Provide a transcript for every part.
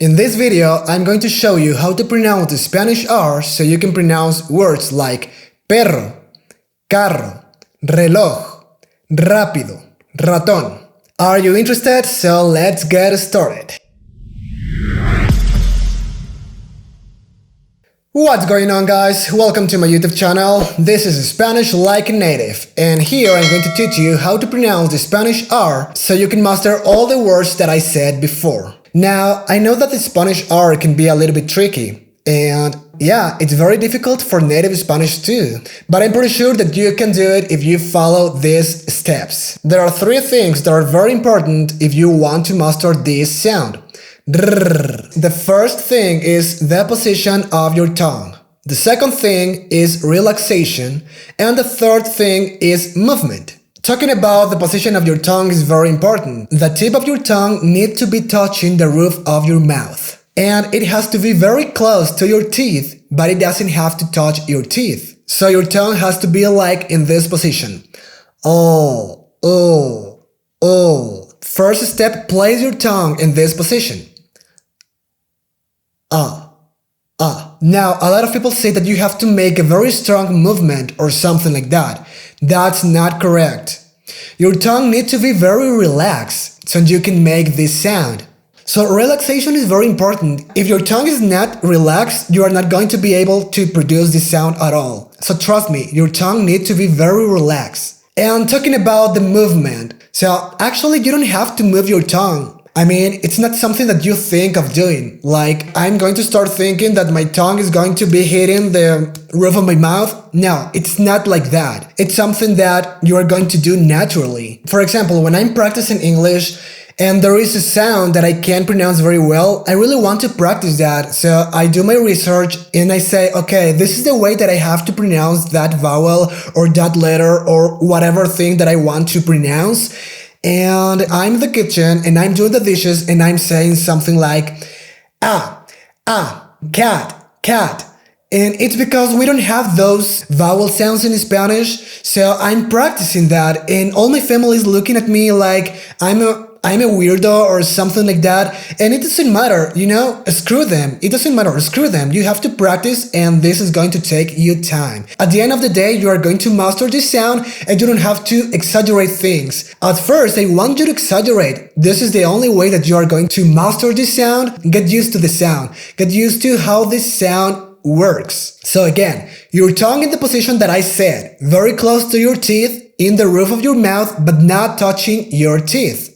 In this video, I'm going to show you how to pronounce the Spanish R so you can pronounce words like perro, carro, reloj, rápido, ratón. Are you interested? So let's get started. What's going on, guys? Welcome to my YouTube channel. This is Spanish Like a Native, and here I'm going to teach you how to pronounce the Spanish R so you can master all the words that I said before. Now, I know that the Spanish R can be a little bit tricky, and yeah, it's very difficult for native Spanish too, but I'm pretty sure that you can do it if you follow these steps. There are three things that are very important if you want to master this sound. The first thing is the position of your tongue. The second thing is relaxation, and the third thing is movement. Talking about the position of your tongue is very important. The tip of your tongue needs to be touching the roof of your mouth. And it has to be very close to your teeth, but it doesn't have to touch your teeth. So your tongue has to be like in this position. Oh. First step, place your tongue in this position. Now, a lot of people say that you have to make a very strong movement or something like that. That's not correct. Your tongue needs to be very relaxed so you can make this sound. So relaxation is very important. If your tongue is not relaxed, you are not going to be able to produce this sound at all. So trust me, your tongue needs to be very relaxed. And talking about the movement, so actually you don't have to move your tongue. I mean, it's not something that you think of doing. Like, I'm going to start thinking that my tongue is going to be hitting the roof of my mouth. No, it's not like that. It's something that you are going to do naturally. For example, when I'm practicing English and there is a sound that I can't pronounce very well, I really want to practice that. So I do my research and I say, okay, this is the way that I have to pronounce that vowel or that letter or whatever thing that I want to pronounce. And I'm in the kitchen and I'm doing the dishes and I'm saying something like, cat. And it's because we don't have those vowel sounds in Spanish, so I'm practicing that and all my family is looking at me like I'm a weirdo or something like that, and it doesn't matter, you know, screw them. It doesn't matter, screw them. You have to practice and this is going to take you time. At the end of the day, you are going to master this sound and you don't have to exaggerate things. At first, I want you to exaggerate. This is the only way that you are going to master this sound. Get used to the sound. Get used to how this sound works. So again, your tongue in the position that I said, very close to your teeth, in the roof of your mouth, but not touching your teeth.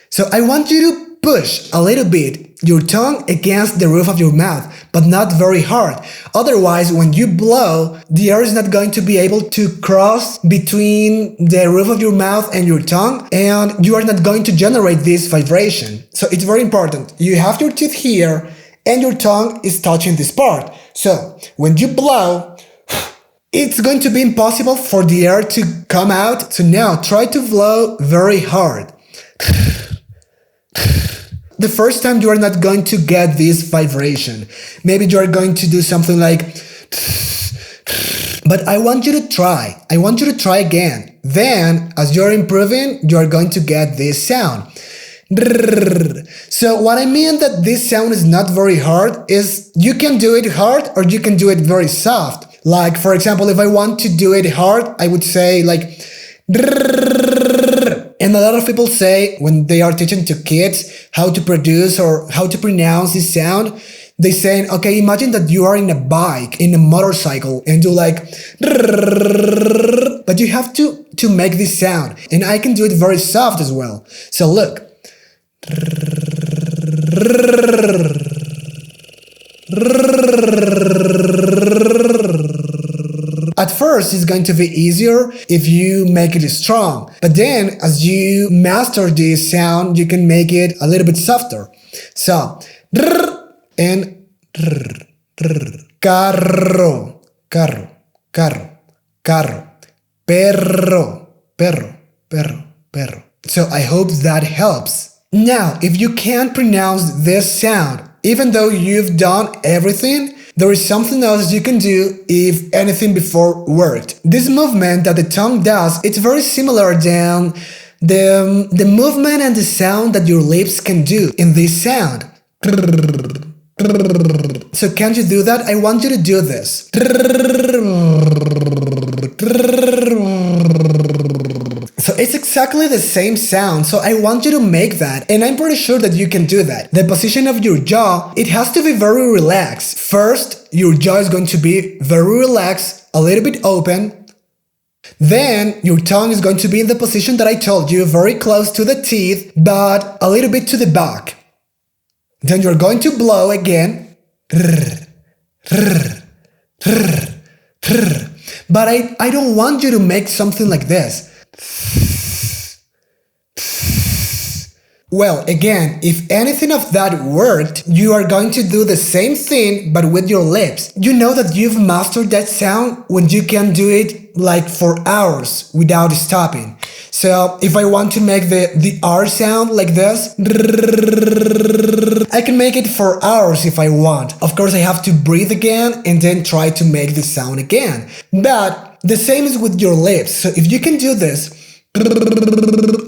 So I want you to push a little bit your tongue against the roof of your mouth, but not very hard. Otherwise, when you blow, the air is not going to be able to cross between the roof of your mouth and your tongue, and you are not going to generate this vibration. So it's very important. You have your teeth here, and your tongue is touching this part. So when you blow, it's going to be impossible for the air to come out. So now try to blow very hard. The first time you are not going to get this vibration. Maybe you are going to do something like, but I want you to try. I want you to try again. Then, as you're improving, you are going to get this sound. So what I mean that this sound is not very hard is you can do it hard or you can do it very soft. Like, for example, if I want to do it hard, I would say like, and a lot of people say when they are teaching to kids how to produce or how to pronounce this sound, they say, okay, imagine that you are in a bike, in a motorcycle, and do like, but you have to make this sound. And I can do it very soft as well. So look. At first, it's going to be easier if you make it strong, but then as you master this sound, you can make it a little bit softer. So, and carro, carro, carro, carro, perro, perro, perro, perro. So I hope that helps. Now, if you can't pronounce this sound, even though you've done everything, there is something else you can do if anything before worked. This movement that the tongue does, it's very similar than the movement and the sound that your lips can do in this sound. So can you do that? I want you to do this. So it's exactly the same sound, so I want you to make that, and I'm pretty sure that you can do that. The position of your jaw, it has to be very relaxed. First, your jaw is going to be very relaxed, a little bit open. Then, your tongue is going to be in the position that I told you, very close to the teeth, but a little bit to the back. Then you're going to blow again. But I don't want you to make something like this. Well, again, if anything of that worked, you are going to do the same thing but with your lips. You know that you've mastered that sound when you can do it like for hours without stopping. So if I want to make the R sound like this, I can make it for hours if I want. Of course, I have to breathe again and then try to make the sound again. But the same is with your lips. So if you can do this,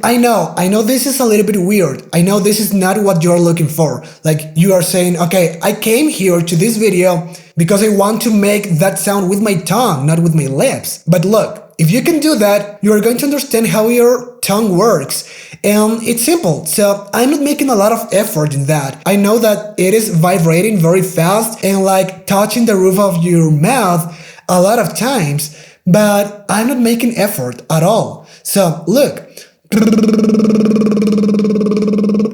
I know this is a little bit weird. I know this is not what you're looking for. Like you are saying, okay, I came here to this video because I want to make that sound with my tongue, not with my lips. But look, if you can do that, you are going to understand how your tongue works. And it's simple. So I'm not making a lot of effort in that. I know that it is vibrating very fast and like touching the roof of your mouth a lot of times, but I'm not making effort at all. So look,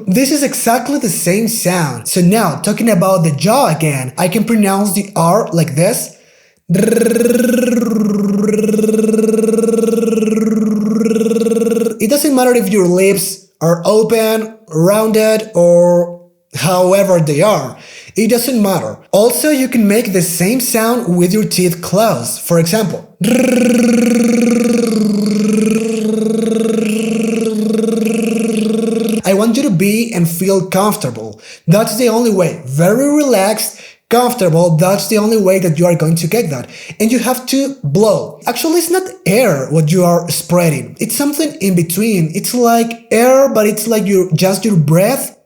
this is exactly the same sound. So now talking about the jaw again, I can pronounce the R like this. It doesn't matter if your lips are open, rounded, or however they are. It doesn't matter. Also, you can make the same sound with your teeth closed. For example, I want you to be and feel comfortable. That's the only way. Very relaxed, comfortable. That's the only way that you are going to get that. And you have to blow. Actually, it's not air what you are spreading. It's something in between. It's like air, but it's like just your breath.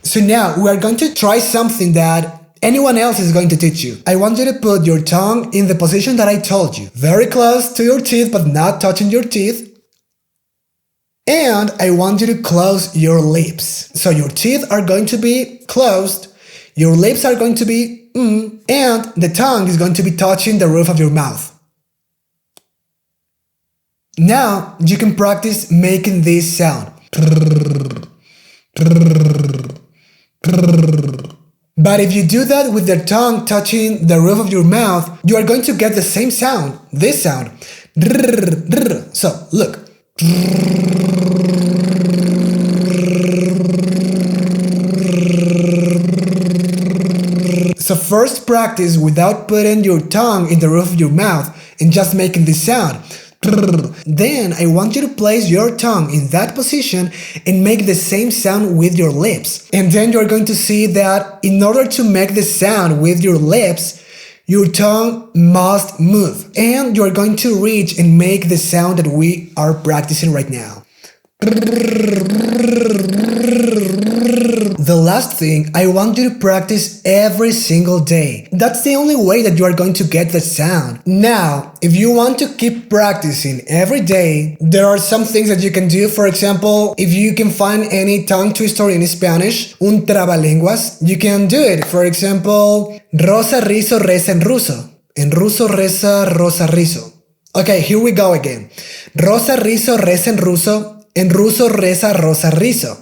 So now we are going to try something that anyone else is going to teach you. I want you to put your tongue in the position that I told you. Very close to your teeth, but not touching your teeth. And I want you to close your lips. So your teeth are going to be closed, your lips are going to be and the tongue is going to be touching the roof of your mouth. Now you can practice making this sound. But if you do that with the tongue touching the roof of your mouth, you are going to get the same sound, this sound. So look. So first practice without putting your tongue in the roof of your mouth and just making this sound. Then I want you to place your tongue in that position and make the same sound with your lips. And then you're going to see that in order to make the sound with your lips, your tongue must move. And you're going to reach and make the sound that we are practicing right now. The last thing, I want you to practice every single day. That's the only way that you are going to get the sound. Now, if you want to keep practicing every day, there are some things that you can do. For example, if you can find any tongue twister in Spanish, un trabalenguas, you can do it. For example, Rosa rizo reza en ruso. En ruso reza rosa rizo. Okay, here we go again. Rosa rizo reza en ruso reza rosa rizo.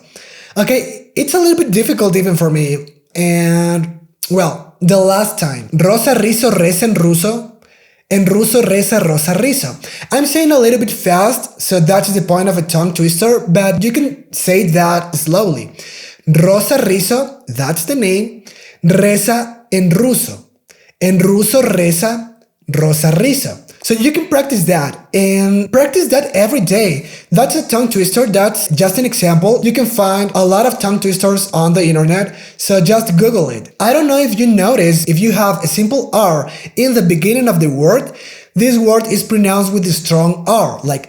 Okay, it's a little bit difficult even for me. And, well, the last time. Rosa rizo reza en ruso reza rosa rizo. I'm saying a little bit fast, so that's the point of a tongue twister, but you can say that slowly. Rosa rizo, that's the name. Reza en ruso reza rosa rizo. So you can practice that and practice that every day. That's a tongue twister. That's just an example. You can find a lot of tongue twisters on the internet, so just Google it. I don't know if you notice, if you have a simple R in the beginning of the word, this word is pronounced with a strong R, like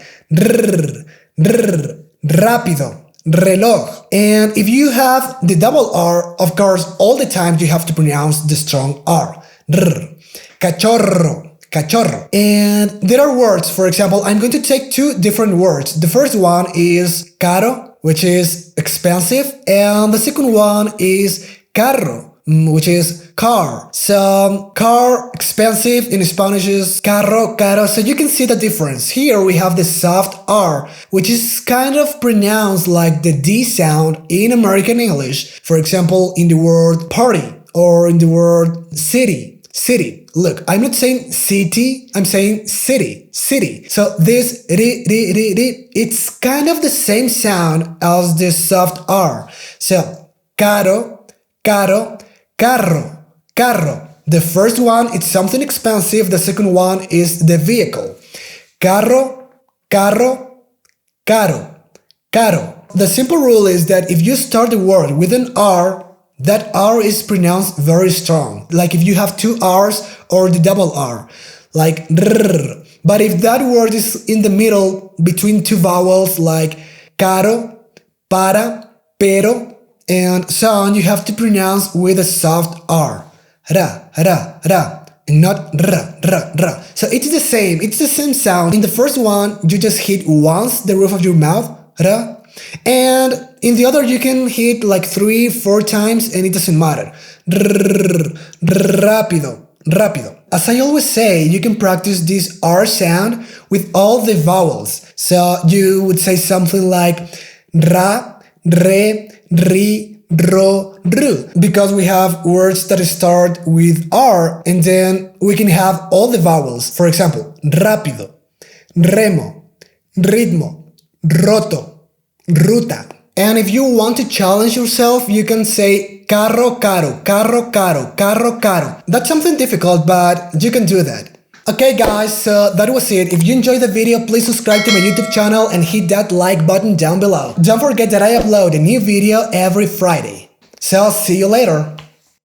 rápido, reloj. And if you have the double R, of course, all the time you have to pronounce the strong R. R. Cachorro, cachorro. And there are words, for example, I'm going to take two different words. The first one is caro, which is expensive, and the second one is carro, which is car. So car, expensive, in Spanish is carro, caro. So you can see the difference. Here we have the soft R, which is kind of pronounced like the D sound in American English. For example, in the word party or in the word city. City. Look, I'm not saying city, I'm saying city. City. So this it's kind of the same sound as the soft R. So caro, caro, carro, carro. The first one is something expensive. The second one is the vehicle. Carro, carro, caro, caro. The simple rule is that if you start the word with an R, that R is pronounced very strong. Like if you have two R's or the double R. Like rrr. But if that word is in the middle between two vowels like caro, para, pero, and so on, you have to pronounce with a soft R. Ra, ra, ra. And not ra, ra, ra. So it's the same sound. In the first one, you just hit once the roof of your mouth, ra. And in the other, you can hit like 3-4 times and it doesn't matter. Rápido, rápido. As I always say, you can practice this R sound with all the vowels. So you would say something like ra, re, ri, ro, ru. Because we have words that start with R and then we can have all the vowels. For example, rápido, remo, ritmo, roto, ruta. And if you want to challenge yourself, you can say carro, caro, carro, caro, carro, caro. That's something difficult, but you can do that. Okay guys, so that was it. If you enjoyed the video, please subscribe to my YouTube channel and hit that like button down below. Don't forget that I upload a new video every Friday. So see you later.